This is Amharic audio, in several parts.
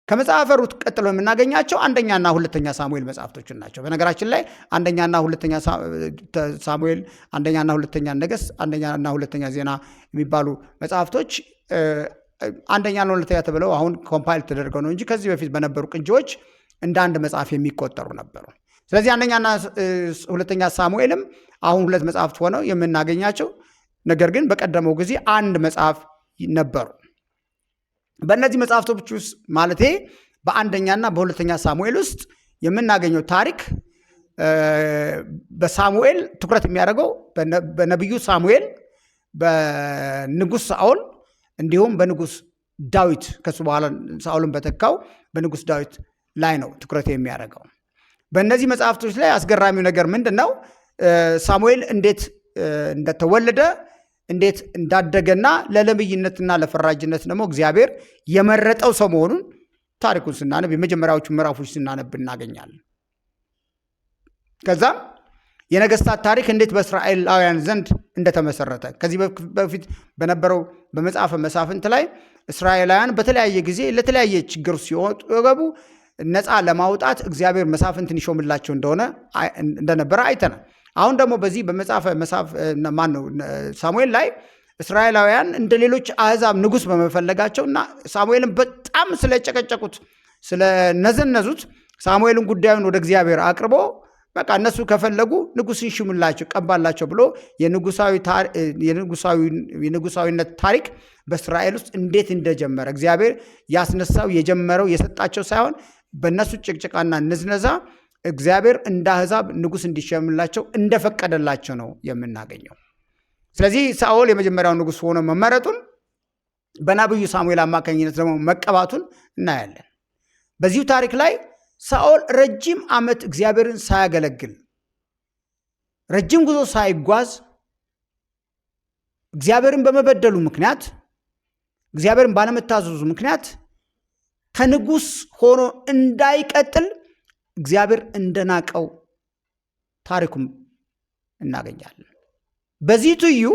ከመጽሐፈ ሩት ቀጥሎ የምናገኛቸው አንደኛና ሁለተኛ ሳሙኤል መጽሐፍቶችን ናቸው። በነገራችን ላይ አንደኛና ሁለተኛ ሳሙኤል፣ አንደኛና ሁለተኛ ነገሥት፣ አንደኛና ሁለተኛ ዜና የሚባሉ መጽሐፍቶች አንደኛና ሁለተኛ ተብለው አሁን ኮምፓይል ተደርገው ነው እንጂ ከዚህ በፊት በነበሩ ቅጂዎች እንደ አንድ መጽሐፍ የሚቆጠሩ ነበሩ። ስለዚህ አንደኛና ሁለተኛ ሳሙኤልም አሁን ሁለት መጽሐፍት ሆነው የምናገኛቸው፣ ነገር ግን በቀደመው ጊዜ አንድ መጽሐፍ ነበሩ። በእነዚህ መጽሐፍቶች ውስጥ ማለቴ በአንደኛና በሁለተኛ ሳሙኤል ውስጥ የምናገኘው ታሪክ በሳሙኤል ትኩረት የሚያደርገው በነቢዩ ሳሙኤል፣ በንጉሥ ሳኦል እንዲሁም በንጉሥ ዳዊት ከሱ በኋላ ሳኦልን በተካው በንጉሥ ዳዊት ላይ ነው ትኩረት የሚያደርገው። በእነዚህ መጽሐፍቶች ላይ አስገራሚው ነገር ምንድን ነው? ሳሙኤል እንዴት እንደተወለደ እንዴት እንዳደገና ለነቢይነትና ለፈራጅነት ደግሞ እግዚአብሔር የመረጠው ሰው መሆኑን ታሪኩን ስናነብ የመጀመሪያዎቹ ምዕራፎች ስናነብ እናገኛለን። ከዛም የነገስታት ታሪክ እንዴት በእስራኤላውያን ዘንድ እንደተመሰረተ ከዚህ በፊት በነበረው በመጽሐፈ መሳፍንት ላይ እስራኤላውያን በተለያየ ጊዜ ለተለያየ ችግር ሲገቡ ነፃ ለማውጣት እግዚአብሔር መሳፍንትን ይሾምላቸው እንደነበረ አይተናል። አሁን ደግሞ በዚህ በመጽሐፈ ሳሙኤል ላይ እስራኤላውያን እንደ ሌሎች አሕዛብ ንጉሥ በመፈለጋቸው እና ሳሙኤልን በጣም ስለጨቀጨቁት ስለነዘነዙት ሳሙኤልን ጉዳዩን ወደ እግዚአብሔር አቅርቦ በቃ እነሱ ከፈለጉ ንጉሥን ሽሙላቸው ቀባላቸው ብሎ የንጉሳዊነት ታሪክ በእስራኤል ውስጥ እንዴት እንደጀመረ እግዚአብሔር ያስነሳው የጀመረው የሰጣቸው ሳይሆን በእነሱ ጭቅጭቃና ንዝነዛ እግዚአብሔር እንደ አሕዛብ ንጉሥ እንዲሸምላቸው እንደፈቀደላቸው ነው የምናገኘው። ስለዚህ ሳኦል የመጀመሪያው ንጉሥ ሆኖ መመረጡን በነቢዩ ሳሙኤል አማካኝነት ደግሞ መቀባቱን እናያለን። በዚሁ ታሪክ ላይ ሳኦል ረጅም ዓመት እግዚአብሔርን ሳያገለግል ረጅም ጉዞ ሳይጓዝ እግዚአብሔርን በመበደሉ ምክንያት እግዚአብሔርን ባለመታዘዙ ምክንያት ከንጉሥ ሆኖ እንዳይቀጥል እግዚአብሔር እንደናቀው ታሪኩም እናገኛለን። በዚህ ትዩ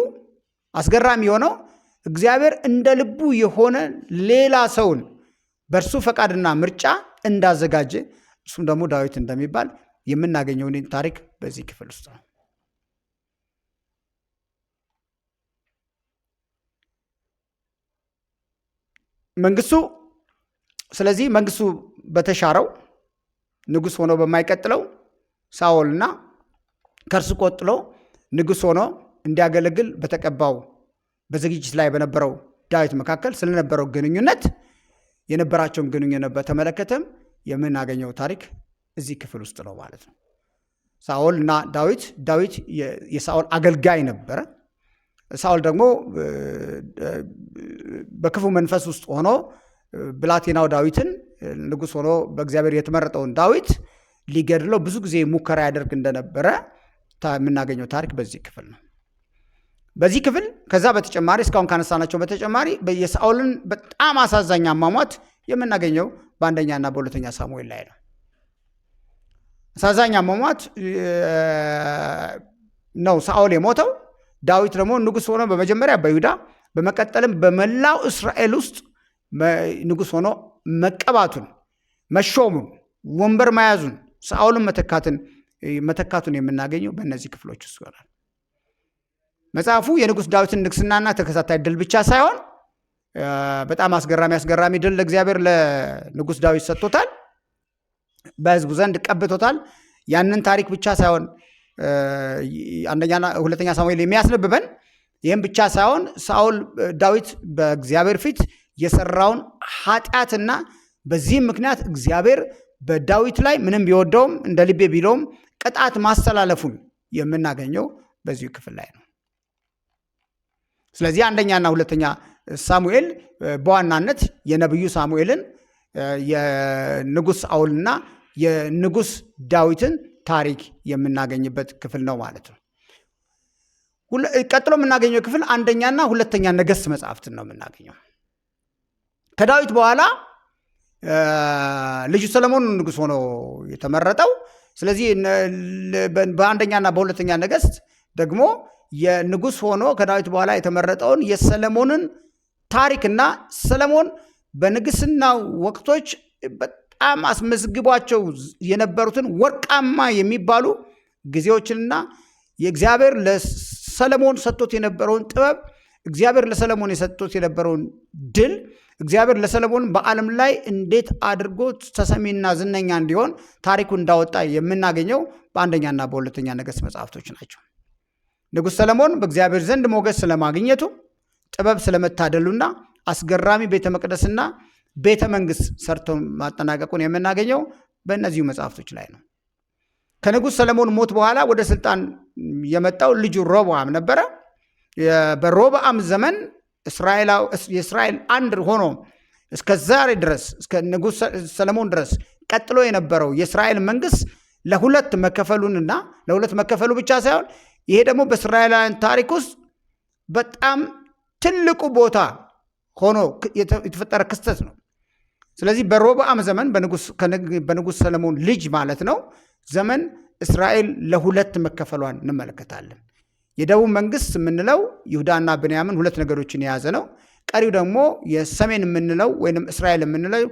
አስገራሚ የሆነው እግዚአብሔር እንደ ልቡ የሆነ ሌላ ሰውን በእርሱ ፈቃድና ምርጫ እንዳዘጋጀ እሱም ደግሞ ዳዊት እንደሚባል የምናገኘውን ታሪክ በዚህ ክፍል ውስጥ ነው። ስለዚህ መንግስቱ በተሻረው ንጉሥ ሆኖ በማይቀጥለው ሳኦልና ከእርሱ ቆጥሎ ንጉሥ ሆኖ እንዲያገለግል በተቀባው በዝግጅት ላይ በነበረው ዳዊት መካከል ስለነበረው ግንኙነት የነበራቸውን ግንኙነት በተመለከተም የምናገኘው ታሪክ እዚህ ክፍል ውስጥ ነው ማለት ነው። ሳኦል እና ዳዊት የሳኦል አገልጋይ ነበረ። ሳኦል ደግሞ በክፉ መንፈስ ውስጥ ሆኖ ብላቴናው ዳዊትን ንጉሥ ሆኖ በእግዚአብሔር የተመረጠውን ዳዊት ሊገድለው ብዙ ጊዜ ሙከራ ያደርግ እንደነበረ የምናገኘው ታሪክ በዚህ ክፍል ነው። በዚህ ክፍል ከዛ በተጨማሪ እስካሁን ካነሳናቸው በተጨማሪ የሳኦልን በጣም አሳዛኝ አሟሟት የምናገኘው በአንደኛና በሁለተኛ ሳሙኤል ላይ ነው። አሳዛኝ አሟሟት ነው ሳኦል የሞተው። ዳዊት ደግሞ ንጉሥ ሆኖ በመጀመሪያ በይሁዳ በመቀጠልም በመላው እስራኤል ውስጥ ንጉሥ ሆኖ መቀባቱን፣ መሾሙን፣ ወንበር መያዙን፣ ሳኦልን መተካቱን የምናገኘው በእነዚህ ክፍሎች ውስጥ ይሆናል። መጽሐፉ የንጉሥ ዳዊትን ንግስናና ተከታታይ ድል ብቻ ሳይሆን በጣም አስገራሚ ድል ለእግዚአብሔር ለንጉሥ ዳዊት ሰጥቶታል፣ በሕዝቡ ዘንድ ቀብቶታል። ያንን ታሪክ ብቻ ሳይሆን አንደኛና ሁለተኛ ሳሙኤል የሚያስነብበን ይህም ብቻ ሳይሆን ዳዊት በእግዚአብሔር ፊት የሰራውን ኃጢአትና በዚህም ምክንያት እግዚአብሔር በዳዊት ላይ ምንም ቢወደውም እንደ ልቤ ቢለውም ቅጣት ማስተላለፉን የምናገኘው በዚሁ ክፍል ላይ ነው። ስለዚህ አንደኛና ሁለተኛ ሳሙኤል በዋናነት የነቢዩ ሳሙኤልን የንጉሥ ሳኦልና የንጉሥ ዳዊትን ታሪክ የምናገኝበት ክፍል ነው ማለት ነው። ቀጥሎ የምናገኘው ክፍል አንደኛና ሁለተኛ ነገሥት መጽሐፍትን ነው የምናገኘው። ከዳዊት በኋላ ልጁ ሰለሞን ንጉሥ ሆኖ የተመረጠው። ስለዚህ በአንደኛና በሁለተኛ ነገሥት ደግሞ የንጉሥ ሆኖ ከዳዊት በኋላ የተመረጠውን የሰለሞንን ታሪክና ሰለሞን በንግስና ወቅቶች በጣም አስመዝግቧቸው የነበሩትን ወርቃማ የሚባሉ ጊዜዎችንና የእግዚአብሔር ለሰለሞን ሰጥቶት የነበረውን ጥበብ፣ እግዚአብሔር ለሰለሞን የሰጥቶት የነበረውን ድል፣ እግዚአብሔር ለሰለሞን በዓለም ላይ እንዴት አድርጎ ተሰሚና ዝነኛ እንዲሆን ታሪኩ እንዳወጣ የምናገኘው በአንደኛና በሁለተኛ ነገሥት መጽሐፍቶች ናቸው። ንጉሥ ሰለሞን በእግዚአብሔር ዘንድ ሞገስ ስለማግኘቱ፣ ጥበብ ስለመታደሉና አስገራሚ ቤተ መቅደስና ቤተ መንግሥት ሰርቶ ማጠናቀቁን የምናገኘው በእነዚሁ መጽሐፍቶች ላይ ነው። ከንጉሥ ሰለሞን ሞት በኋላ ወደ ስልጣን የመጣው ልጁ ሮብዓም ነበረ። በሮብዓም ዘመን የእስራኤል አንድ ሆኖ እስከ ዛሬ ድረስ እስከ ንጉሥ ሰለሞን ድረስ ቀጥሎ የነበረው የእስራኤል መንግስት ለሁለት መከፈሉንና ለሁለት መከፈሉ ብቻ ሳይሆን ይሄ ደግሞ በእስራኤላውያን ታሪክ ውስጥ በጣም ትልቁ ቦታ ሆኖ የተፈጠረ ክስተት ነው። ስለዚህ በሮብዓም ዘመን በንጉሥ ሰለሞን ልጅ ማለት ነው ዘመን እስራኤል ለሁለት መከፈሏን እንመለከታለን። የደቡብ መንግስት የምንለው ይሁዳና ብንያምን ሁለት ነገዶችን የያዘ ነው። ቀሪው ደግሞ የሰሜን የምንለው ወይም እስራኤል የምንለው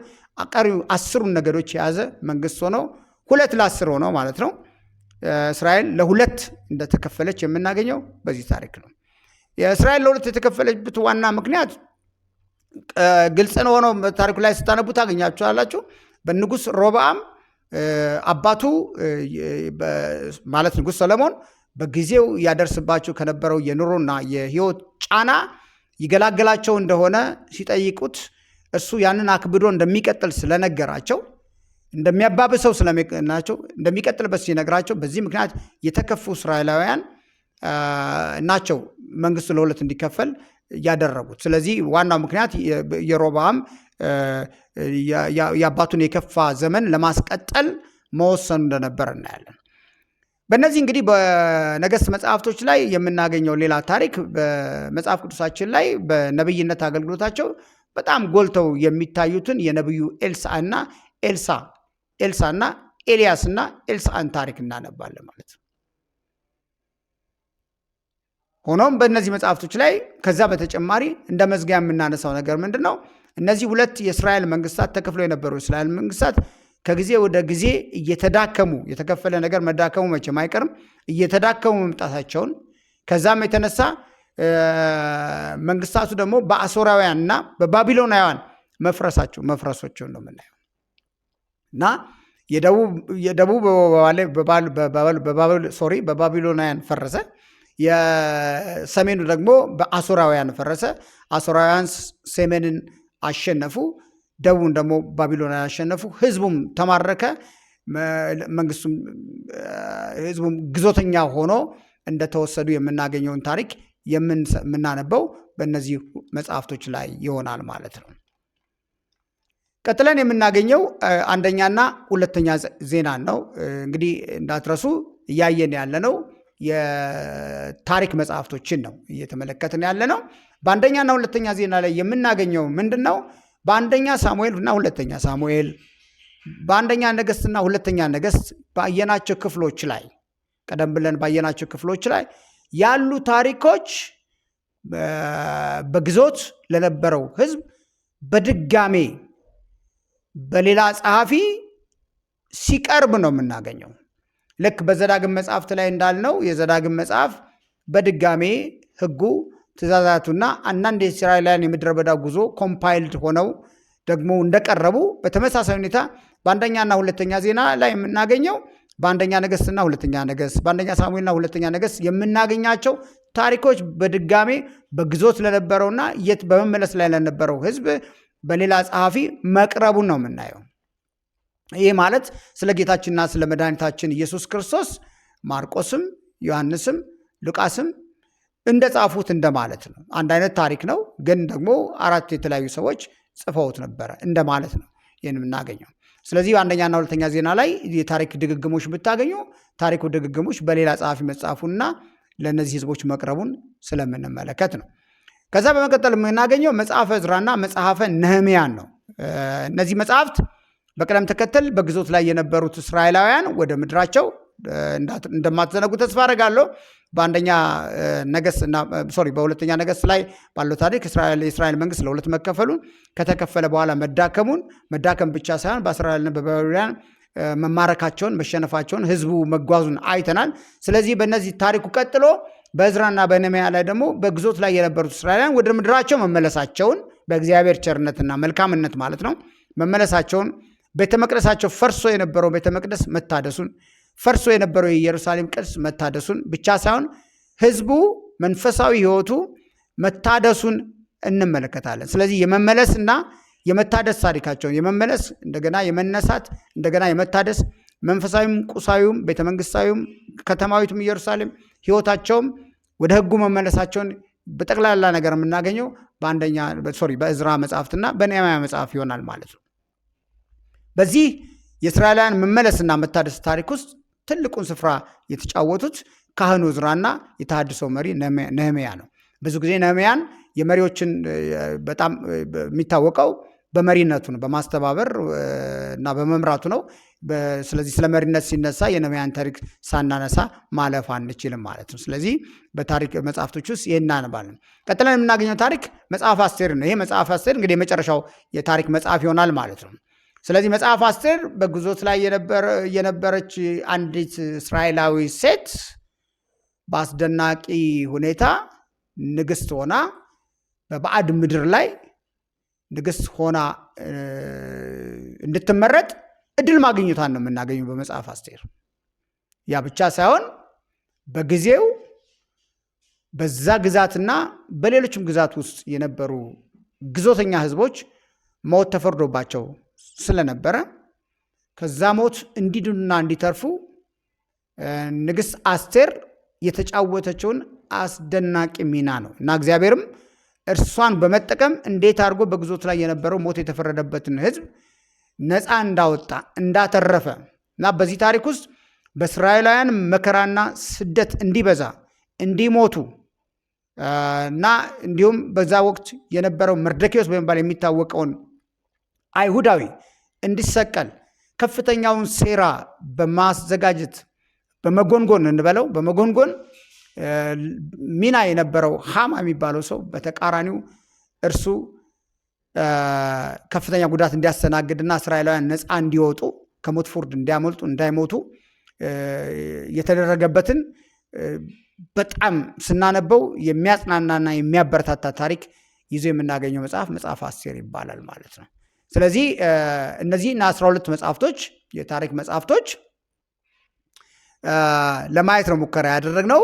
ቀሪው 10 ነገዶች የያዘ መንግስት ሆኖ 2-10 ሆነው ማለት ነው እስራኤል ለሁለት እንደተከፈለች የምናገኘው በዚህ ታሪክ ነው። የእስራኤል ለሁለት የተከፈለችበት ዋና ምክንያት ግልጽ ነው ሆኖ ታሪኩ ላይ ስታነቡ ታገኛችኋላችሁ። በንጉሥ ሮብዓም አባቱ ማለት ንጉሥ ሰለሞን በጊዜው ያደርስባቸው ከነበረው የኑሮና የህይወት ጫና ይገላገላቸው እንደሆነ ሲጠይቁት እሱ ያንን አክብዶ እንደሚቀጥል ስለነገራቸው እንደሚያባብሰው ስለነገራቸው እንደሚቀጥልበት ሲነግራቸው በዚህ ምክንያት የተከፉ እስራኤላውያን ናቸው መንግስቱ ለሁለት እንዲከፈል ያደረጉት። ስለዚህ ዋናው ምክንያት የሮብዓም የአባቱን የከፋ ዘመን ለማስቀጠል መወሰኑ እንደነበር እናያለን። በእነዚህ እንግዲህ በነገሥት መጽሐፍቶች ላይ የምናገኘው ሌላ ታሪክ በመጽሐፍ ቅዱሳችን ላይ በነብይነት አገልግሎታቸው በጣም ጎልተው የሚታዩትን የነብዩ ኤልሳዕና ኤልያስና ኤልሳዕን ታሪክ እናነባለን ማለት ነው። ሆኖም በእነዚህ መጽሐፍቶች ላይ ከዛ በተጨማሪ እንደ መዝጊያ የምናነሳው ነገር ምንድን ነው? እነዚህ ሁለት የእስራኤል መንግስታት ተከፍለው የነበሩ የእስራኤል መንግስታት ከጊዜ ወደ ጊዜ እየተዳከሙ የተከፈለ ነገር መዳከሙ መቼም አይቀርም እየተዳከሙ መምጣታቸውን ከዛም የተነሳ መንግስታቱ ደግሞ በአሦራውያንና በባቢሎናውያን መፍረሶቸውን ነው የምናየው እና የደቡብ በባቢሎናውያን ፈረሰ፣ የሰሜኑ ደግሞ በአሦራውያን ፈረሰ። አሦራውያን ሰሜንን አሸነፉ፣ ደቡብን ደግሞ ባቢሎናውያን አሸነፉ። ህዝቡም ተማረከ፣ ህዝቡም ግዞተኛ ሆኖ እንደተወሰዱ የምናገኘውን ታሪክ የምናነበው በእነዚህ መጽሐፍቶች ላይ ይሆናል ማለት ነው። ቀጥለን የምናገኘው አንደኛና ሁለተኛ ዜና ነው። እንግዲህ እንዳትረሱ እያየን ያለነው የታሪክ መጽሐፍቶችን ነው እየተመለከትን ያለነው። በአንደኛና ሁለተኛ ዜና ላይ የምናገኘው ምንድን ነው? በአንደኛ ሳሙኤል እና ሁለተኛ ሳሙኤል፣ በአንደኛ ነገሥትና ሁለተኛ ነገሥት ባየናቸው ክፍሎች ላይ ቀደም ብለን ባየናቸው ክፍሎች ላይ ያሉ ታሪኮች በግዞት ለነበረው ህዝብ በድጋሜ በሌላ ጸሐፊ ሲቀርብ ነው የምናገኘው። ልክ በዘዳግም መጽሐፍት ላይ እንዳልነው የዘዳግም መጽሐፍ በድጋሜ ህጉ፣ ትእዛዛቱና አንዳንድ የእስራኤላውያን የምድረ በዳ ጉዞ ኮምፓይልድ ሆነው ደግሞ እንደቀረቡ በተመሳሳይ ሁኔታ በአንደኛና ሁለተኛ ዜና ላይ የምናገኘው በአንደኛ ነገሥትና ሁለተኛ ነገሥት፣ በአንደኛ ሳሙኤልና ሁለተኛ ነገሥት የምናገኛቸው ታሪኮች በድጋሜ በግዞት ለነበረውና በመመለስ ላይ ለነበረው ህዝብ በሌላ ጸሐፊ መቅረቡን ነው የምናየው። ይህ ማለት ስለ ጌታችንና ስለ መድኃኒታችን ኢየሱስ ክርስቶስ ማርቆስም ዮሐንስም ሉቃስም እንደጻፉት እንደማለት ነው። አንድ አይነት ታሪክ ነው፣ ግን ደግሞ 4 የተለያዩ ሰዎች ጽፈውት ነበረ እንደማለት ነው ይህን የምናገኘው። ስለዚህ አንደኛና ሁለተኛ ዜና ላይ የታሪክ ድግግሞች ብታገኙ ታሪኩ ድግግሞች በሌላ ጸሐፊ መጽሐፉና ለእነዚህ ህዝቦች መቅረቡን ስለምንመለከት ነው። ከዛ በመቀጠል የምናገኘው መጽሐፈ ዕዝራና መጽሐፈ ነህምያን ነው። እነዚህ መጽሐፍት በቅደም ተከተል በግዞት ላይ የነበሩት እስራኤላውያን ወደ ምድራቸው እንደማትዘነጉ ተስፋ አደርጋለሁ። በሁለተኛ ነገሥት ላይ ባለው ታሪክ የእስራኤል መንግስት ለሁለት መከፈሉን ከተከፈለ በኋላ መዳከም ብቻ ሳይሆን በእስራኤልና በባቢሎን መማረካቸውን መሸነፋቸውን ህዝቡ መጓዙን አይተናል። ስለዚህ በእነዚህ ታሪኩ ቀጥሎ በዕዝራና በነህምያ ላይ ደግሞ በግዞት ላይ የነበሩት እስራኤላውያን ወደ ምድራቸው መመለሳቸውን በእግዚአብሔር ቸርነትና መልካምነት ማለት ነው መመለሳቸውን፣ ቤተ መቅደሳቸው ፈርሶ የነበረው ቤተ መቅደስ መታደሱን፣ ፈርሶ የነበረው የኢየሩሳሌም ቅድስ መታደሱን ብቻ ሳይሆን ህዝቡ መንፈሳዊ ህይወቱ መታደሱን እንመለከታለን። ስለዚህ የመመለስና የመታደስ ታሪካቸውን የመመለስ እንደገና የመነሳት እንደገና የመታደስ መንፈሳዊም ቁሳዊም ቤተመንግስታዊም ከተማዊቱም ኢየሩሳሌም ህይወታቸውም ወደ ህጉ መመለሳቸውን በጠቅላላ ነገር የምናገኘው በዕዝራ መጽሐፍትና በነህምያ መጽሐፍ ይሆናል ማለት ነው። በዚህ የእስራኤላውያን መመለስና መታደስ ታሪክ ውስጥ ትልቁን ስፍራ የተጫወቱት ካህኑ ዕዝራና የተሃድሶው መሪ ነህምያ ነው። ብዙ ጊዜ ነህምያን የመሪዎችን በጣም የሚታወቀው በመሪነቱ ነው፣ በማስተባበር እና በመምራቱ ነው። ስለዚህ ስለ መሪነት ሲነሳ የነህምያን ታሪክ ሳናነሳ ማለፍ አንችልም ማለት ነው። ስለዚህ በታሪክ መጽሐፍቶች ውስጥ ይህን እናነባለን። ቀጥለን የምናገኘው ታሪክ መጽሐፍ አስቴር ነው። ይሄ መጽሐፍ አስቴር እንግዲህ የመጨረሻው የታሪክ መጽሐፍ ይሆናል ማለት ነው። ስለዚህ መጽሐፍ አስቴር በግዞት ላይ የነበረች አንዲት እስራኤላዊ ሴት በአስደናቂ ሁኔታ ንግስት ሆና በባዕድ ምድር ላይ ንግስት ሆና እንድትመረጥ እድል ማግኘቷን ነው የምናገኘው በመጽሐፍ አስቴር። ያ ብቻ ሳይሆን በጊዜው በዛ ግዛትና በሌሎችም ግዛት ውስጥ የነበሩ ግዞተኛ ህዝቦች ሞት ተፈርዶባቸው ስለነበረ ከዛ ሞት እንዲድኑና እንዲተርፉ ንግስት አስቴር የተጫወተችውን አስደናቂ ሚና ነው እና እግዚአብሔርም እርሷን በመጠቀም እንዴት አድርጎ በግዞት ላይ የነበረው ሞት የተፈረደበትን ህዝብ ነፃ እንዳወጣ እንዳተረፈ እና በዚህ ታሪክ ውስጥ በእስራኤላውያን መከራና ስደት እንዲበዛ እንዲሞቱ እና እንዲሁም በዛ ወቅት የነበረው መርዶክዮስ በመባል የሚታወቀውን አይሁዳዊ እንዲሰቀል ከፍተኛውን ሴራ በማዘጋጀት በመጎንጎን እንበለው በመጎንጎን ሚና የነበረው ሃማ የሚባለው ሰው በተቃራኒው እርሱ ከፍተኛ ጉዳት እንዲያስተናግድና እስራኤላውያን ነፃ እንዲወጡ ከሞት ፍርድ እንዲያመልጡ እንዳይሞቱ የተደረገበትን በጣም ስናነበው የሚያጽናናና የሚያበረታታ ታሪክ ይዞ የምናገኘው መጽሐፍ አስቴር ይባላል ማለት ነው። ስለዚህ እነዚህና 12 መጽሐፍቶች የታሪክ መጽሐፍቶች ለማየት ነው ሙከራ ያደረግነው።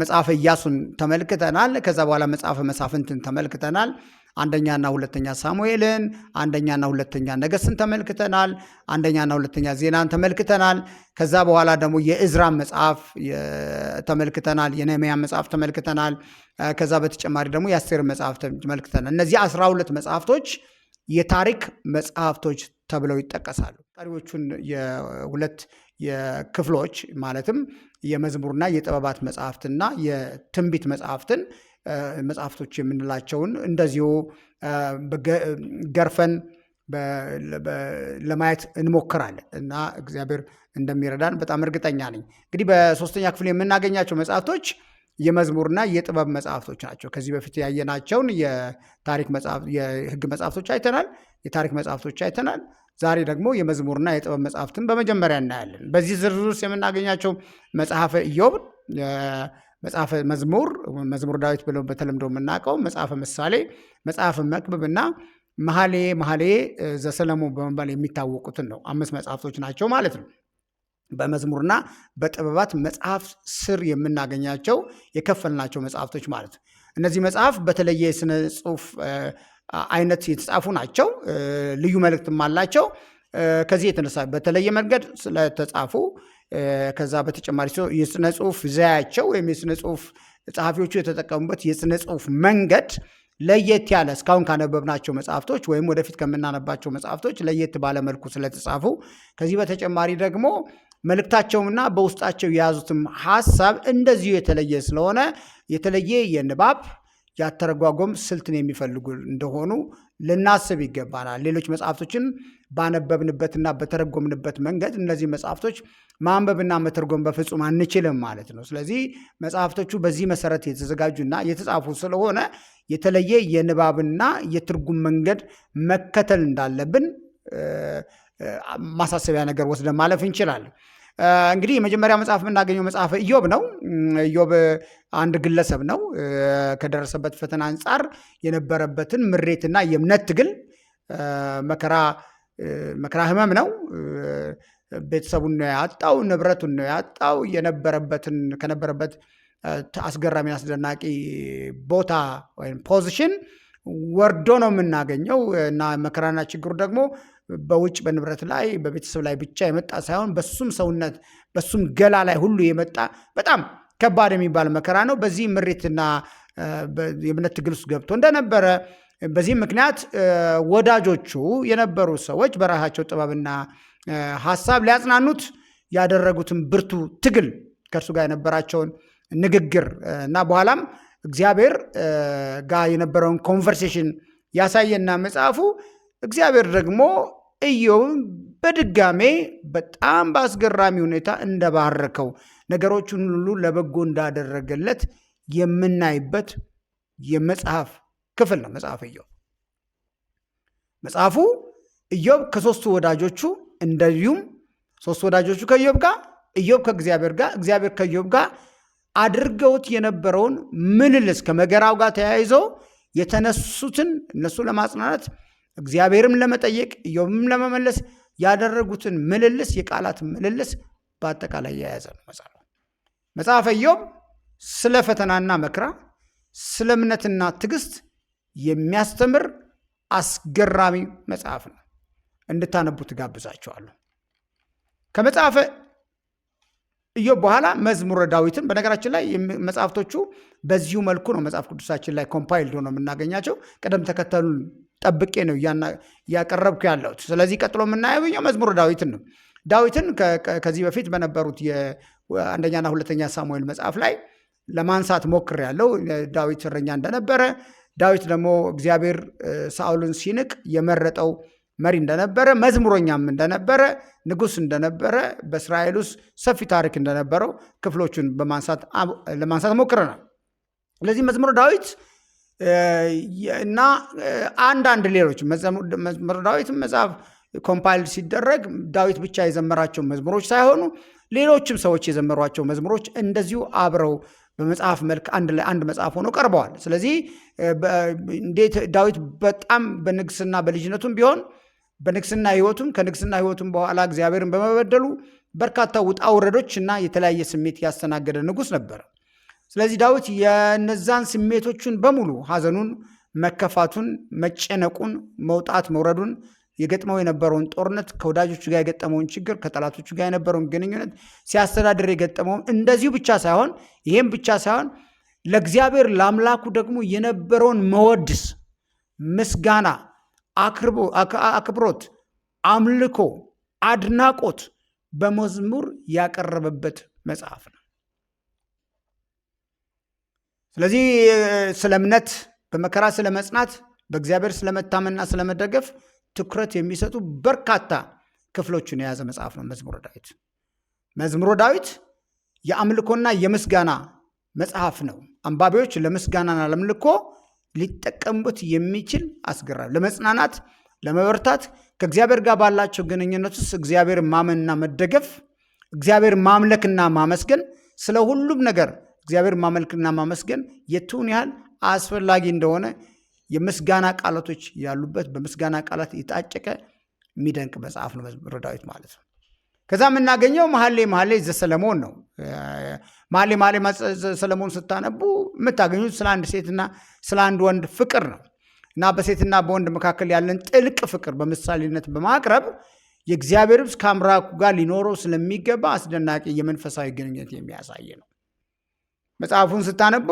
መጽሐፈ ኢያሱን ተመልክተናል። ከዛ በኋላ መጽሐፈ መሳፍንትን ተመልክተናል። አንደኛና ሁለተኛ ሳሙኤልን፣ አንደኛና ሁለተኛ ነገሥትን ተመልክተናል። አንደኛና ሁለተኛ ዜናን ተመልክተናል። ከዛ በኋላ ደግሞ የዕዝራን መጽሐፍ ተመልክተናል። የነህምያ መጽሐፍ ተመልክተናል። ከዛ በተጨማሪ ደግሞ የአስቴር መጽሐፍ ተመልክተናል። እነዚህ 12 መጽሐፍቶች የታሪክ መጽሐፍቶች ተብለው ይጠቀሳሉ። ቀሪዎቹን የሁለት የክፍሎች ማለትም የመዝሙርና የጥበባት መጽሐፍትና የትንቢት መጽሐፍቶች የምንላቸውን እንደዚሁ ገርፈን ለማየት እንሞክራለን እና እግዚአብሔር እንደሚረዳን በጣም እርግጠኛ ነኝ። እንግዲህ በሶስተኛ ክፍል የምናገኛቸው መጽሐፍቶች የመዝሙርና የጥበብ መጽሐፍቶች ናቸው። ከዚህ በፊት ያየናቸውን የሕግ መጽሐፍቶች አይተናል፣ የታሪክ መጽሐፍቶች አይተናል። ዛሬ ደግሞ የመዝሙርና የጥበብ መጽሐፍትን በመጀመሪያ እናያለን። በዚህ ዝርዝር ውስጥ የምናገኛቸው መጽሐፈ ኢዮብ፣ መጽሐፈ መዝሙር ዳዊት ብለው በተለምዶ የምናውቀው፣ መጽሐፈ ምሳሌ፣ መጽሐፈ መክብብ እና መኃልየ ዘሰሎሞን በመባል የሚታወቁትን ነው። 5 መጽሐፍቶች ናቸው ማለት ነው። በመዝሙርና በጥበባት መጽሐፍ ስር የምናገኛቸው የከፈልናቸው መጽሐፍቶች ማለት ነው። እነዚህ መጽሐፍ በተለየ የስነ ጽሁፍ አይነት የተጻፉ ናቸው። ልዩ መልእክትም አላቸው። ከዚህ የተነሳ በተለየ መንገድ ስለተጻፉ ከዛ በተጨማሪ የስነ ጽሁፍ ዘያቸው ወይም የስነ ጽሁፍ ጸሐፊዎቹ የተጠቀሙበት የስነ ጽሁፍ መንገድ ለየት ያለ እስካሁን ካነበብናቸው መጽሐፍቶች ወይም ወደፊት ከምናነባቸው መጽሐፍቶች ለየት ባለ መልኩ ስለተጻፉ ከዚህ በተጨማሪ ደግሞ መልእክታቸውና በውስጣቸው የያዙትም ሀሳብ እንደዚሁ የተለየ ስለሆነ የተለየ የንባብ ያተረጓጎም ስልትን የሚፈልጉ እንደሆኑ ልናስብ ይገባናል። ሌሎች መጽሐፍቶችን ባነበብንበትና በተረጎምንበት መንገድ እነዚህ መጽሐፍቶች ማንበብና መተርጎም በፍጹም አንችልም ማለት ነው። ስለዚህ መጽሐፍቶቹ በዚህ መሰረት የተዘጋጁና የተጻፉ ስለሆነ የተለየ የንባብና የትርጉም መንገድ መከተል እንዳለብን ማሳሰቢያ ነገር ወስደን ማለፍ እንችላለን። እንግዲህ የመጀመሪያ መጽሐፍ የምናገኘው መጽሐፈ ኢዮብ ነው። ኢዮብ አንድ ግለሰብ ነው። ከደረሰበት ፈተና አንጻር የነበረበትን ምሬትና የእምነት ትግል፣ መከራ ህመም ነው። ቤተሰቡን ነው ያጣው፣ ንብረቱን ነው ያጣው። ከነበረበት አስገራሚ አስደናቂ ቦታ ወይም ፖዚሽን ወርዶ ነው የምናገኘው እና መከራና ችግሩ ደግሞ በውጭ በንብረት ላይ በቤተሰብ ላይ ብቻ የመጣ ሳይሆን በሱም ሰውነት በሱም ገላ ላይ ሁሉ የመጣ በጣም ከባድ የሚባል መከራ ነው። በዚህ ምሬትና የእምነት ትግል ውስጥ ገብቶ እንደነበረ፣ በዚህ ምክንያት ወዳጆቹ የነበሩ ሰዎች በራሳቸው ጥበብና ሀሳብ ሊያጽናኑት ያደረጉትን ብርቱ ትግል፣ ከእርሱ ጋር የነበራቸውን ንግግር እና በኋላም እግዚአብሔር ጋር የነበረውን ኮንቨርሴሽን ያሳየና መጽሐፉ እግዚአብሔር ደግሞ ኢዮብን በድጋሜ በጣም በአስገራሚ ሁኔታ እንደባረከው፣ ነገሮቹን ሁሉ ለበጎ እንዳደረገለት የምናይበት የመጽሐፍ ክፍል ነው መጽሐፍ ኢዮብ። መጽሐፉ ኢዮብ ከሶስቱ ወዳጆቹ እንደዚሁም ሶስቱ ወዳጆቹ ከኢዮብ ጋር፣ ኢዮብ ከእግዚአብሔር ጋር፣ እግዚአብሔር ከኢዮብ ጋር አድርገውት የነበረውን ምልልስ ከመከራው ጋር ተያይዞ የተነሱትን እነሱ ለማጽናናት እግዚአብሔርም ለመጠየቅ ኢዮብም ለመመለስ ያደረጉትን ምልልስ፣ የቃላት ምልልስ በአጠቃላይ የያዘ ነው መጽሐፍ። መጽሐፈ ኢዮብ ስለ ፈተናና መከራ፣ ስለ እምነትና ትዕግስት የሚያስተምር አስገራሚ መጽሐፍ ነው። እንድታነቡት ጋብዛችኋለሁ። ከመጽሐፈ ኢዮብ በኋላ መዝሙረ ዳዊትን፣ በነገራችን ላይ መጽሐፍቶቹ በዚሁ መልኩ ነው መጽሐፍ ቅዱሳችን ላይ ኮምፓይልድ ሆነው የምናገኛቸው። ቅደም ተከተሉን ጠብቄ ነው እያቀረብኩ ያለሁት። ስለዚህ ቀጥሎ የምናየው መዝሙረ ዳዊትን ነው። ዳዊትን ከዚህ በፊት በነበሩት የአንደኛና ሁለተኛ ሳሙኤል መጽሐፍ ላይ ለማንሳት ሞክሬያለሁ። ዳዊት እረኛ እንደነበረ፣ ዳዊት ደግሞ እግዚአብሔር ሳኦልን ሲንቅ የመረጠው መሪ እንደነበረ፣ መዝሙረኛም እንደነበረ፣ ንጉሥ እንደነበረ፣ በእስራኤል ውስጥ ሰፊ ታሪክ እንደነበረው ክፍሎቹን ለማንሳት ሞክረናል። ስለዚህ መዝሙረ ዳዊት እና አንዳንድ ሌሎች መዝሙረ ዳዊት መጽሐፍ ኮምፓይል ሲደረግ ዳዊት ብቻ የዘመራቸው መዝሙሮች ሳይሆኑ ሌሎችም ሰዎች የዘመሯቸው መዝሙሮች እንደዚሁ አብረው በመጽሐፍ መልክ አንድ መጽሐፍ ሆኖ ቀርበዋል። ስለዚህ እንዴት ዳዊት በጣም በንግስና በልጅነቱም ቢሆን በንግስና ህይወቱም ከንግስና ህይወቱም በኋላ እግዚአብሔርን በመበደሉ በርካታ ውጣ ውረዶች እና የተለያየ ስሜት ያስተናገደ ንጉሥ ነበር። ስለዚህ ዳዊት የነዛን ስሜቶቹን በሙሉ ሐዘኑን፣ መከፋቱን፣ መጨነቁን፣ መውጣት መውረዱን፣ የገጥመው የነበረውን ጦርነት፣ ከወዳጆቹ ጋር የገጠመውን ችግር፣ ከጠላቶቹ ጋር የነበረውን ግንኙነት ሲያስተዳድር የገጠመውን እንደዚሁ ብቻ ሳይሆን ይሄም ብቻ ሳይሆን ለእግዚአብሔር ለአምላኩ ደግሞ የነበረውን መወድስ፣ ምስጋና፣ አክብሮት፣ አምልኮ፣ አድናቆት በመዝሙር ያቀረበበት መጽሐፍ ነው። ስለዚህ ስለ እምነት፣ በመከራ ስለ መጽናት፣ በእግዚአብሔር ስለመታመንና ስለመደገፍ ትኩረት የሚሰጡ በርካታ ክፍሎችን የያዘ መጽሐፍ ነው መዝሙረ ዳዊት። መዝሙረ ዳዊት የአምልኮና የምስጋና መጽሐፍ ነው። አንባቢዎች ለምስጋናና ለአምልኮ ሊጠቀሙበት የሚችል አስገራሚ፣ ለመጽናናት፣ ለመበርታት፣ ከእግዚአብሔር ጋር ባላቸው ግንኙነት ውስጥ እግዚአብሔር ማመንና መደገፍ፣ እግዚአብሔር ማምለክና ማመስገን፣ ስለ ሁሉም ነገር እግዚአብሔር ማመልክና ማመስገን የቱን ያህል አስፈላጊ እንደሆነ የምስጋና ቃላቶች ያሉበት በምስጋና ቃላት የታጨቀ የሚደንቅ መጽሐፍ ነው መዝሙረ ዳዊት ማለት ነው። ከዛ የምናገኘው መኃልየ ዘሰሎሞን ነው። መኃልየ ዘሰሎሞን ስታነቡ የምታገኙት ስለ አንድ ሴትና ስለ አንድ ወንድ ፍቅር ነው እና በሴትና በወንድ መካከል ያለን ጥልቅ ፍቅር በምሳሌነት በማቅረብ የእግዚአብሔር ሕዝብ ከአምላኩ ጋር ሊኖረው ስለሚገባ አስደናቂ የመንፈሳዊ ግንኙነት የሚያሳይ ነው። መጽሐፉን ስታነቡ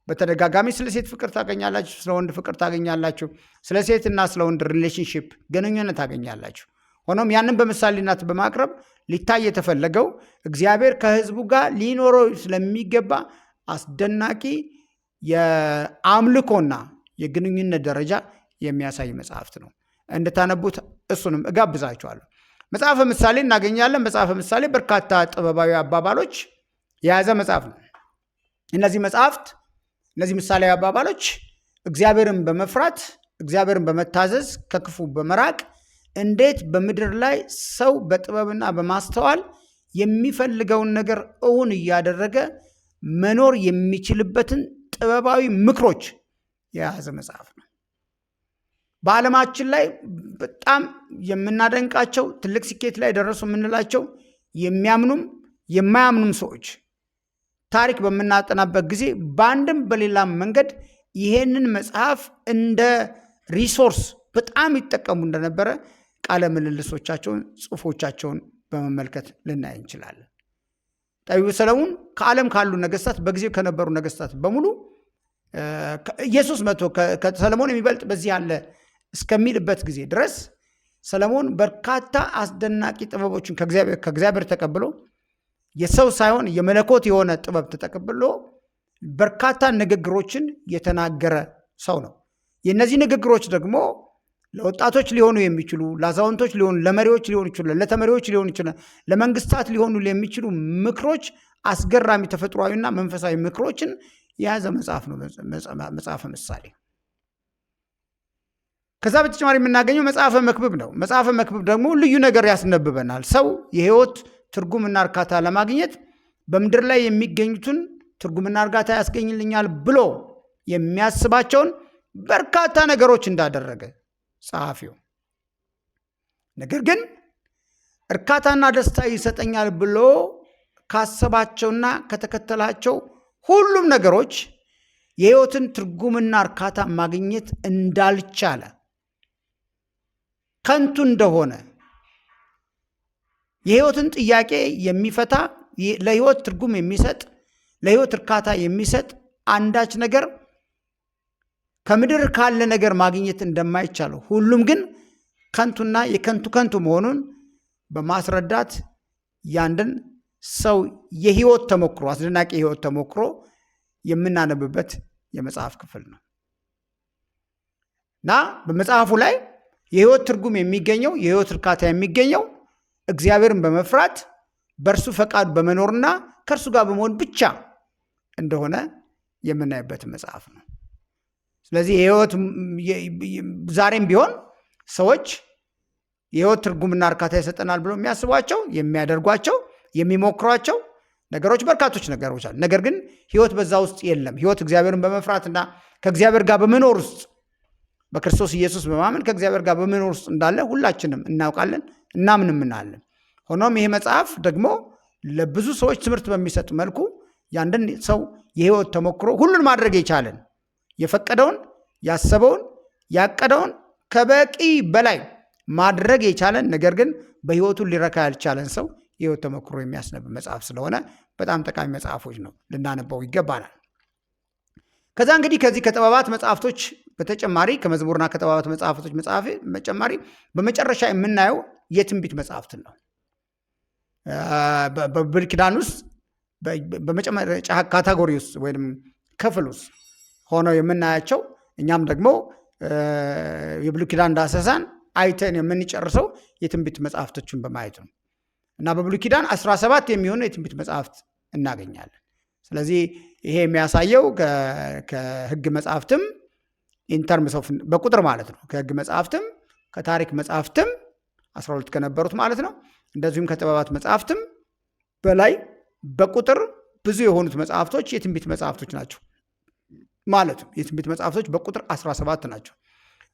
በተደጋጋሚ ስለ ሴት ፍቅር ታገኛላችሁ፣ ስለ ወንድ ፍቅር ታገኛላችሁ፣ ስለ ሴትና ስለ ወንድ ሪሌሽንሽፕ ግንኙነት ታገኛላችሁ። ሆኖም ያንን በምሳሌነት በማቅረብ ሊታይ የተፈለገው እግዚአብሔር ከሕዝቡ ጋር ሊኖረው ስለሚገባ አስደናቂ የአምልኮና የግንኙነት ደረጃ የሚያሳይ መጽሐፍት ነው። እንድታነቡት እሱንም እጋብዛችኋለሁ። መጽሐፈ ምሳሌ እናገኛለን። መጽሐፈ ምሳሌ በርካታ ጥበባዊ አባባሎች የያዘ መጽሐፍ ነው። እነዚህ ምሳሌያዊ አባባሎች እግዚአብሔርን በመፍራት እግዚአብሔርን በመታዘዝ ከክፉ በመራቅ እንዴት በምድር ላይ ሰው በጥበብና በማስተዋል የሚፈልገውን ነገር እውን እያደረገ መኖር የሚችልበትን ጥበባዊ ምክሮች የያዘ መጽሐፍ ነው። በዓለማችን ላይ በጣም የምናደንቃቸው ትልቅ ስኬት ላይ ደረሱ የምንላቸው የሚያምኑም የማያምኑም ሰዎች ታሪክ በምናጠናበት ጊዜ በአንድም በሌላም መንገድ ይሄንን መጽሐፍ እንደ ሪሶርስ በጣም ይጠቀሙ እንደነበረ ቃለ ምልልሶቻቸውን፣ ጽሑፎቻቸውን በመመልከት ልናይ እንችላለን። ጠቢቡ ሰለሞን ከዓለም ካሉ ነገስታት በጊዜው ከነበሩ ነገስታት በሙሉ ኢየሱስ መጥቶ ከሰለሞን የሚበልጥ በዚህ አለ እስከሚልበት ጊዜ ድረስ ሰለሞን በርካታ አስደናቂ ጥበቦችን ከእግዚአብሔር ተቀብሎ የሰው ሳይሆን የመለኮት የሆነ ጥበብ ተቀብሎ በርካታ ንግግሮችን የተናገረ ሰው ነው። የእነዚህ ንግግሮች ደግሞ ለወጣቶች ሊሆኑ የሚችሉ፣ ለአዛውንቶች ሊሆኑ፣ ለመሪዎች ሊሆኑ ይችላል፣ ለተመሪዎች ሊሆኑ ይችላል፣ ለመንግስታት ሊሆኑ የሚችሉ ምክሮች፣ አስገራሚ ተፈጥሯዊና መንፈሳዊ ምክሮችን የያዘ መጽሐፍ ነው መጽሐፈ ምሳሌ። ከዛ በተጨማሪ የምናገኘው መጽሐፈ መክብብ ነው። መጽሐፈ መክብብ ደግሞ ልዩ ነገር ያስነብበናል። ሰው የህይወት ትርጉምና እርካታ ለማግኘት በምድር ላይ የሚገኙትን ትርጉምና እርካታ ያስገኝልኛል ብሎ የሚያስባቸውን በርካታ ነገሮች እንዳደረገ ጸሐፊው፣ ነገር ግን እርካታና ደስታ ይሰጠኛል ብሎ ካሰባቸውና ከተከተላቸው ሁሉም ነገሮች የህይወትን ትርጉምና እርካታ ማግኘት እንዳልቻለ፣ ከንቱ እንደሆነ፣ የህይወትን ጥያቄ የሚፈታ ለህይወት ትርጉም የሚሰጥ ለህይወት እርካታ የሚሰጥ አንዳች ነገር ከምድር ካለ ነገር ማግኘት እንደማይቻለው ሁሉም ግን ከንቱና የከንቱ መሆኑን በማስረዳት ያንድን ሰው የህይወት ተሞክሮ አስደናቂ የህይወት ተሞክሮ የምናነብበት የመጽሐፍ ክፍል ነው እና በመጽሐፉ ላይ የህይወት ትርጉም የሚገኘው የህይወት እርካታ የሚገኘው እግዚአብሔርን በመፍራት በእርሱ ፈቃድ በመኖርና ከእርሱ ጋር በመሆን ብቻ እንደሆነ የምናይበት መጽሐፍ ነው። ስለዚህ የህይወት ዛሬም ቢሆን ሰዎች የህይወት ትርጉምና እርካታ ይሰጠናል ብሎ የሚያስቧቸው የሚያደርጓቸው የሚሞክሯቸው ነገሮች በርካቶች ነገሮች አሉ። ነገር ግን ህይወት በዛ ውስጥ የለም። ህይወት እግዚአብሔርን በመፍራትና ከእግዚአብሔር ጋር በመኖር ውስጥ በክርስቶስ ኢየሱስ በማመን ከእግዚአብሔር ጋር በመኖር ውስጥ እንዳለ ሁላችንም እናውቃለን፣ እናምንምናለን። ሆኖም ይሄ መጽሐፍ ደግሞ ለብዙ ሰዎች ትምህርት በሚሰጥ መልኩ ያንድን ሰው የህይወት ተሞክሮ ሁሉን ማድረግ የቻለን የፈቀደውን ያሰበውን ያቀደውን ከበቂ በላይ ማድረግ የቻለን ነገር ግን በህይወቱ ሊረካ ያልቻለን ሰው የህይወት ተሞክሮ የሚያስነብ መጽሐፍ ስለሆነ በጣም ጠቃሚ መጽሐፎች ነው፣ ልናነበው ይገባናል። ከዛ እንግዲህ ከዚህ ከጥበባት መጽሐፍቶች በተጨማሪ ከመዝሙርና ከጥበባት መጽሐፍቶች በተጨማሪ በመጨረሻ የምናየው የትንቢት መጽሐፍትን ነው። በብሉይ ኪዳን ውስጥ በመጨረሻ ካታጎሪ ውስጥ ወይም ክፍል ውስጥ ሆነው የምናያቸው እኛም ደግሞ የብሉይ ኪዳን ዳሰሳን አይተን የምንጨርሰው የትንቢት መጽሐፍቶችን በማየት ነው እና በብሉይ ኪዳን 17 የሚሆኑ የትንቢት መጽሐፍት እናገኛለን። ስለዚህ ይሄ የሚያሳየው ከህግ መጽሐፍትም ኢንተርምስ ኦፍ በቁጥር ማለት ነው ከህግ መጽሐፍትም ከታሪክ መጽሐፍትም 12 ከነበሩት ማለት ነው እንደዚሁም ከጥበባት መጽሐፍትም በላይ በቁጥር ብዙ የሆኑት መጽሐፍቶች የትንቢት መጽሐፍቶች ናቸው ማለት ነው። የትንቢት መጽሐፍቶች በቁጥር 17 ናቸው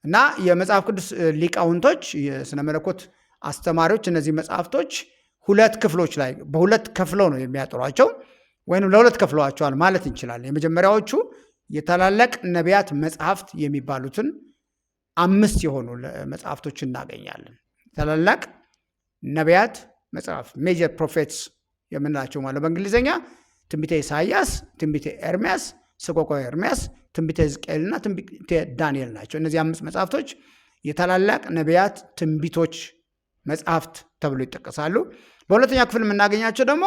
እና የመጽሐፍ ቅዱስ ሊቃውንቶች የሥነ መለኮት አስተማሪዎች እነዚህ መጽሐፍቶች ሁለት ክፍሎች ላይ በሁለት ከፍለው ነው የሚያጠሯቸው ወይም ለሁለት ከፍለዋቸዋል ማለት እንችላለን። የመጀመሪያዎቹ የታላላቅ ነቢያት መጽሐፍት የሚባሉትን 5 የሆኑ መጽሐፍቶች እናገኛለን። ታላላቅ ነቢያት መጽሐፍ ሜጀር ፕሮፌትስ የምንላቸው ማለት በእንግሊዝኛ ትንቢተ ኢሳይያስ፣ ትንቢተ ኤርሚያስ፣ ሰቆቃወ ኤርሚያስ፣ ትንቢተ ሕዝቅኤልና ትንቢተ ዳንኤል ናቸው። እነዚህ 5 መጽሐፍቶች የታላላቅ ነቢያት ትንቢቶች መጽሐፍት ተብሎ ይጠቀሳሉ። በሁለተኛ ክፍል የምናገኛቸው ደግሞ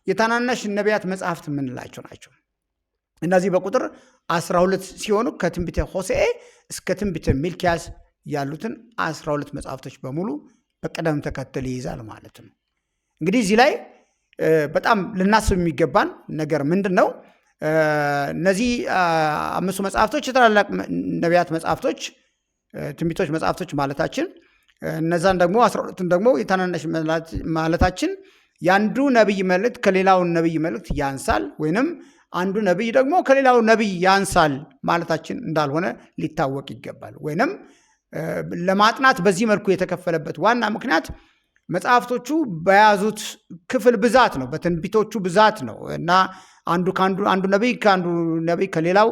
የታናናሽ ነቢያት መጽሐፍት የምንላቸው ናቸው። እነዚህ በቁጥር 12 ሲሆኑ ከትንቢተ ሆሴዕ እስከ ትንቢተ ሚልክያስ ያሉትን 12 መጽሐፍቶች በሙሉ በቅደም ተከተል ይይዛል ማለት ነው። እንግዲህ እዚህ ላይ በጣም ልናስብ የሚገባን ነገር ምንድን ነው? እነዚህ 5 መጽሐፍቶች የታላላቅ ነቢያት መጽሐፍቶች፣ ትንቢቶች መጽሐፍቶች ማለታችን፣ እነዛን ደግሞ 12ቱን ደግሞ የታናናሽ ማለታችን የአንዱ ነቢይ መልእክት ከሌላው ነቢይ መልእክት ያንሳል፣ ወይንም አንዱ ነቢይ ደግሞ ከሌላው ነቢይ ያንሳል ማለታችን እንዳልሆነ ሊታወቅ ይገባል። ወይንም ለማጥናት በዚህ መልኩ የተከፈለበት ዋና ምክንያት መጽሐፍቶቹ በያዙት ክፍል ብዛት ነው፣ በትንቢቶቹ ብዛት ነው እና አንዱ ነቢይ ከሌላው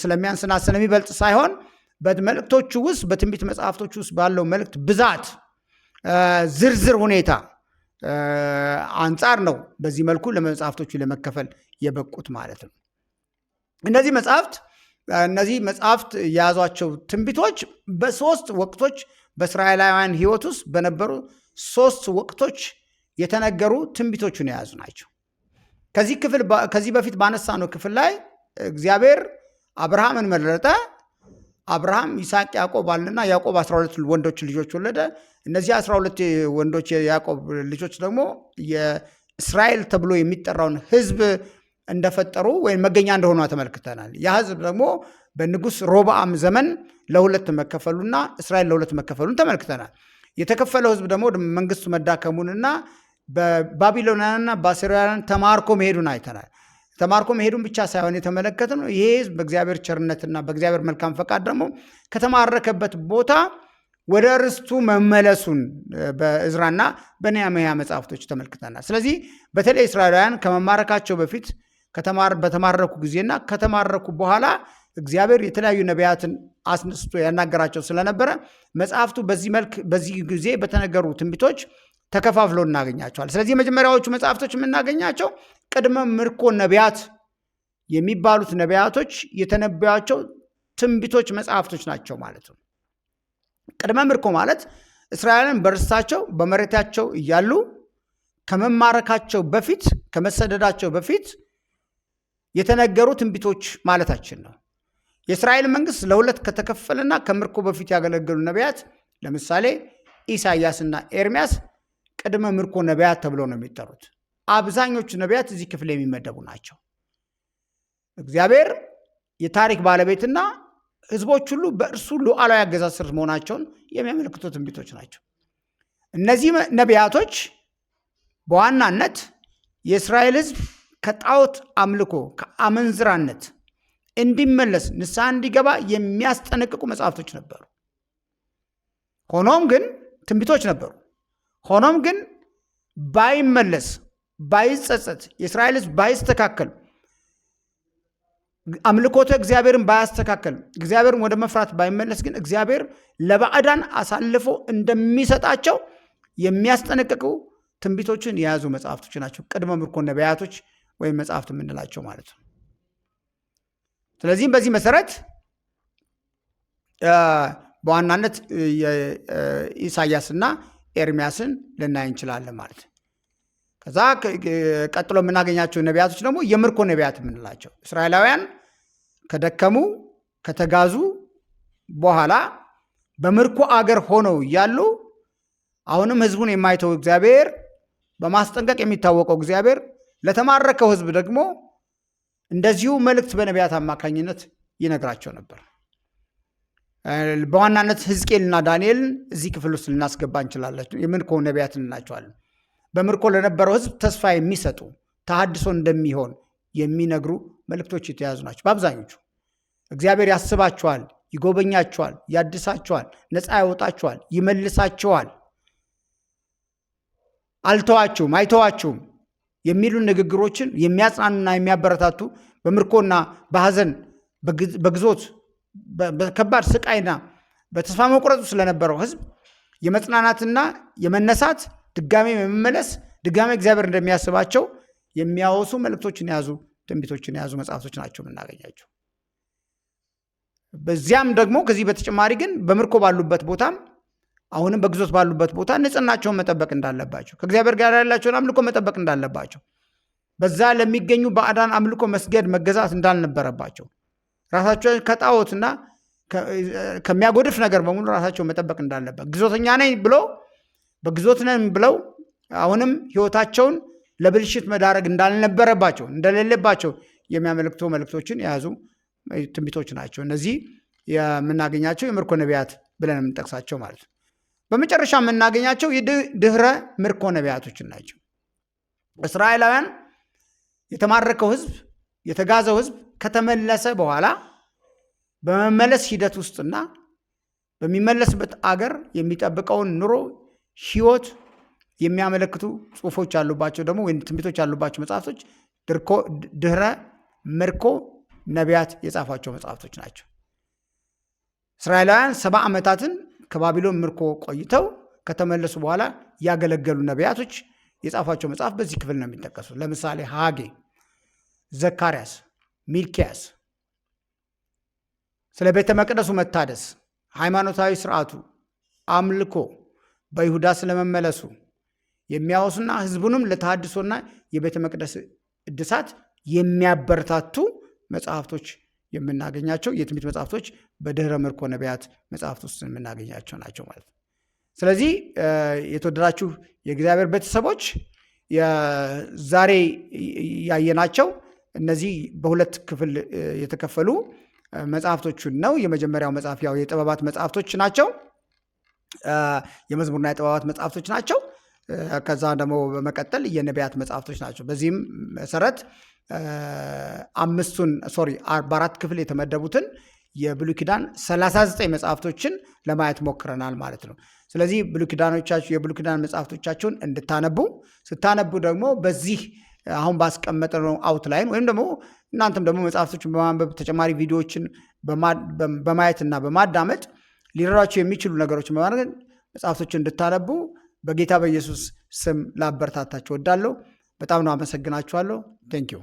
ስለሚያንስና ስለሚበልጥ ሳይሆን በመልእክቶቹ ውስጥ በትንቢት መጽሐፍቶች ውስጥ ባለው መልእክት ብዛት ዝርዝር ሁኔታ አንጻር ነው በዚህ መልኩ ለመጽሐፍቶቹ ለመከፈል የበቁት ማለት ነው። እነዚህ መጽሐፍት የያዟቸው ትንቢቶች በሶስት ወቅቶች በእስራኤላውያን ሕይወት ውስጥ በነበሩ 3 ወቅቶች የተነገሩ ትንቢቶቹን የያዙ ናቸው። ከዚህ በፊት ባነሳነው ክፍል ላይ እግዚአብሔር አብርሃምን መረጠ። አብርሃም ይስሐቅ ያዕቆብ አለና ያዕቆብ 12 ወንዶች ልጆች ወለደ። እነዚህ 12 ወንዶች የያዕቆብ ልጆች ደግሞ የእስራኤል ተብሎ የሚጠራውን ሕዝብ እንደፈጠሩ ወይም መገኛ እንደሆኑ ተመልክተናል። ያ ሕዝብ ደግሞ በንጉሥ ሮብዓም ዘመን ለሁለት መከፈሉና እስራኤል ለሁለት መከፈሉን ተመልክተናል። የተከፈለው ሕዝብ ደግሞ መንግስቱ መዳከሙንና በባቢሎናውያንና በአሦራውያን ተማርኮ መሄዱን አይተናል። ተማርኮ መሄዱን ብቻ ሳይሆን የተመለከትነው ይሄ ሕዝብ በእግዚአብሔር ቸርነትና በእግዚአብሔር መልካም ፈቃድ ደግሞ ከተማረከበት ቦታ ወደ ርስቱ መመለሱን በዕዝራና በነህምያ መጽሐፍቶች ተመልክተናል። ስለዚህ በተለይ እስራኤላውያን ከመማረካቸው በፊት በተማረኩ ጊዜና ከተማረኩ በኋላ እግዚአብሔር የተለያዩ ነቢያትን አስነስቶ ያናገራቸው ስለነበረ መጽሐፍቱ በዚህ ጊዜ በተነገሩ ትንቢቶች ተከፋፍለው እናገኛቸዋል። ስለዚህ የመጀመሪያዎቹ መጽሐፍቶች የምናገኛቸው ቅድመ ምርኮ ነቢያት የሚባሉት ነቢያቶች የተነበያቸው ትንቢቶች መጽሐፍቶች ናቸው ማለት ነው። ቅድመ ምርኮ ማለት እስራኤልን በርስታቸው በመሬታቸው እያሉ ከመማረካቸው በፊት ከመሰደዳቸው በፊት የተነገሩ ትንቢቶች ማለታችን ነው። የእስራኤል መንግስት ለሁለት ከተከፈለና ከምርኮ በፊት ያገለገሉ ነቢያት ለምሳሌ ኢሳያስና ኤርሚያስ ቅድመ ምርኮ ነቢያት ተብለው ነው የሚጠሩት። አብዛኞቹ ነቢያት እዚህ ክፍል የሚመደቡ ናቸው። እግዚአብሔር የታሪክ ባለቤትና ህዝቦች ሁሉ በእርሱ ሉዓላዊ አገዛዝ ስር መሆናቸውን የሚያመለክቱ ትንቢቶች ናቸው። እነዚህ ነቢያቶች በዋናነት የእስራኤል ህዝብ ከጣዖት አምልኮ ከአመንዝራነት እንዲመለስ ንስሐ እንዲገባ የሚያስጠነቅቁ መጽሐፍቶች ነበሩ። ሆኖም ግን ትንቢቶች ነበሩ። ሆኖም ግን ባይመለስ ባይጸጸት የእስራኤል ህዝብ ባይስተካከል አምልኮተ እግዚአብሔርን ባያስተካከል እግዚአብሔርን ወደ መፍራት ባይመለስ ግን እግዚአብሔር ለባዕዳን አሳልፎ እንደሚሰጣቸው የሚያስጠነቅቁ ትንቢቶችን የያዙ መጽሐፍቶች ናቸው ቅድመ ምርኮ ነቢያቶች ወይም መጽሐፍት የምንላቸው ማለት ነው። ስለዚህም በዚህ መሰረት በዋናነት ኢሳያስና ኤርሚያስን ልናይ እንችላለን ማለት ነው። ከዛ ቀጥሎ የምናገኛቸው ነቢያቶች ደግሞ የምርኮ ነቢያት የምንላቸው እስራኤላውያን ከደከሙ ከተጋዙ በኋላ በምርኮ አገር ሆነው እያሉ አሁንም ህዝቡን የማይተው እግዚአብሔር በማስጠንቀቅ የሚታወቀው እግዚአብሔር ለተማረከው ህዝብ ደግሞ እንደዚሁ መልእክት በነቢያት አማካኝነት ይነግራቸው ነበር። በዋናነት ሕዝቅኤልና ዳንኤልን እዚህ ክፍል ውስጥ ልናስገባ እንችላለን። የምርኮ ነቢያት እንላቸዋለን። በምርኮ ለነበረው ህዝብ ተስፋ የሚሰጡ ተሐድሶ እንደሚሆን የሚነግሩ መልእክቶች የተያዙ ናቸው። በአብዛኞቹ እግዚአብሔር ያስባቸዋል፣ ይጎበኛቸዋል፣ ያድሳቸዋል፣ ነፃ ያወጣቸዋል፣ ይመልሳቸዋል፣ አልተዋችሁም፣ አይተዋችሁም የሚሉ ንግግሮችን የሚያጽናኑና የሚያበረታቱ በምርኮና በሐዘን በግዞት በከባድ ስቃይና በተስፋ መቁረጡ ስለነበረው ህዝብ የመጽናናትና የመነሳት ድጋሜ የመመለስ ድጋሜ እግዚአብሔር እንደሚያስባቸው የሚያወሱ መልእክቶችን የያዙ ትንቢቶችን የያዙ መጽሐፍቶች ናቸው የምናገኛቸው። በዚያም ደግሞ ከዚህ በተጨማሪ ግን በምርኮ ባሉበት ቦታም አሁንም በግዞት ባሉበት ቦታ ንጽህናቸውን መጠበቅ እንዳለባቸው፣ ከእግዚአብሔር ጋር ያላቸውን አምልኮ መጠበቅ እንዳለባቸው፣ በዛ ለሚገኙ ባዕዳን አምልኮ መስገድ መገዛት እንዳልነበረባቸው ራሳቸውን ከጣዖትና ከሚያጎድፍ ነገር በሙሉ ራሳቸው መጠበቅ እንዳለበት ግዞተኛ ነኝ ብሎ በግዞት ነኝ ብለው አሁንም ህይወታቸውን ለብልሽት መዳረግ እንዳልነበረባቸው እንደሌለባቸው የሚያመለክቱ መልእክቶችን የያዙ ትንቢቶች ናቸው። እነዚህ የምናገኛቸው የምርኮ ነቢያት ብለን የምንጠቅሳቸው ማለት ነው። በመጨረሻ የምናገኛቸው የድህረ ምርኮ ነቢያቶችን ናቸው። እስራኤላውያን የተማረከው ህዝብ የተጋዘው ህዝብ ከተመለሰ በኋላ በመመለስ ሂደት ውስጥና በሚመለስበት አገር የሚጠብቀውን ኑሮ ህይወት የሚያመለክቱ ጽሁፎች ያሉባቸው ደግሞ ወይም ትንቢቶች ያሉባቸው መጽሐፍቶች ድህረ ምርኮ ነቢያት የጻፏቸው መጽሐፍቶች ናቸው። እስራኤላውያን 70 ዓመታትን ከባቢሎን ምርኮ ቆይተው ከተመለሱ በኋላ ያገለገሉ ነቢያቶች የጻፏቸው መጽሐፍ በዚህ ክፍል ነው የሚጠቀሱ። ለምሳሌ ሐጌ፣ ዘካርያስ፣ ሚልኪያስ ስለ ቤተ መቅደሱ መታደስ፣ ሃይማኖታዊ ስርዓቱ፣ አምልኮ በይሁዳ ስለመመለሱ የሚያወሱና ህዝቡንም ለተሃድሶና የቤተ መቅደስ እድሳት የሚያበረታቱ መጽሐፍቶች የምናገኛቸው የትንቢት መጽሐፍቶች በድህረ ምርኮ ነቢያት መጽሐፍት ውስጥ የምናገኛቸው ናቸው ማለት ነው። ስለዚህ የተወደዳችሁ የእግዚአብሔር ቤተሰቦች ዛሬ ያየናቸው እነዚህ በሁለት ክፍል የተከፈሉ መጽሐፍቶቹን ነው። የመጀመሪያው መጽሐፍ ያው የጥበባት መጽሐፍቶች ናቸው፣ የመዝሙርና የጥበባት መጽሐፍቶች ናቸው። ከዛ ደግሞ በመቀጠል የነቢያት መጽሐፍቶች ናቸው። በዚህም መሰረት በአራት ክፍል የተመደቡትን የብሉይ ኪዳን 39 መጽሐፍቶችን ለማየት ሞክረናል ማለት ነው። ስለዚህ የብሉይ ኪዳን መጽሐፍቶቻቸውን እንድታነቡ ስታነቡ ደግሞ በዚህ አሁን ባስቀመጥነው አውትላይን ወይም ደግሞ እናንተም ደግሞ መጽሐፍቶችን በማንበብ ተጨማሪ ቪዲዮዎችን በማየትና በማዳመጥ ሊረዷቸው የሚችሉ ነገሮችን በማድረግ መጽሐፍቶችን እንድታነቡ በጌታ በኢየሱስ ስም ላበረታታችሁ እወዳለሁ። በጣም ነው አመሰግናችኋለሁ። ቴንኪው